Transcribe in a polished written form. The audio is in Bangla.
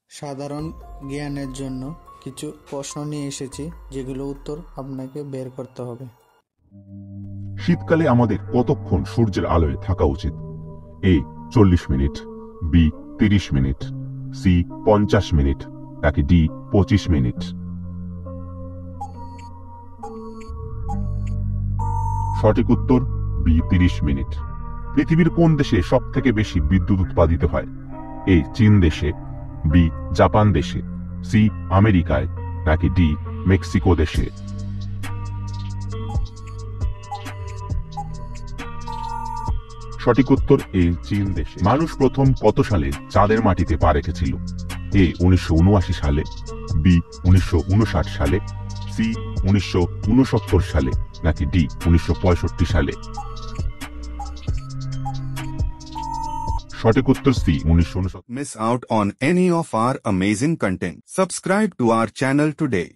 সাধারণ জ্ঞানের জন্য কিছু প্রশ্ন নিয়ে এসেছি, যেগুলো উত্তর আপনাকে বের করতে হবে। শীতকালে আমাদের কতক্ষণ সূর্যের আলোয় থাকা উচিত? A 40 minute, B 30 minute, C 50 minute, নাকি ডি 25 মিনিট? সঠিক উত্তর বি 30 মিনিট। পৃথিবীর কোন দেশে সব থেকে বেশি বিদ্যুৎ উৎপাদিত হয়? এ চীন দেশে, বি জাপান দেশে, সি আমেরিকায়, নাকি ডি মেক্সিকো দেশে? সঠিক উত্তর এ চীন দেশে। মানুষ প্রথম কত সালে চাঁদের মাটিতে পা রেখেছিল? এ 1979 সালে, বি 1959 সালে, সি 1969 সালে, নাকি ডি 1965 সালে? সঠিক উত্তর C 1969। Miss out on any of our amazing content. Subscribe to our channel today.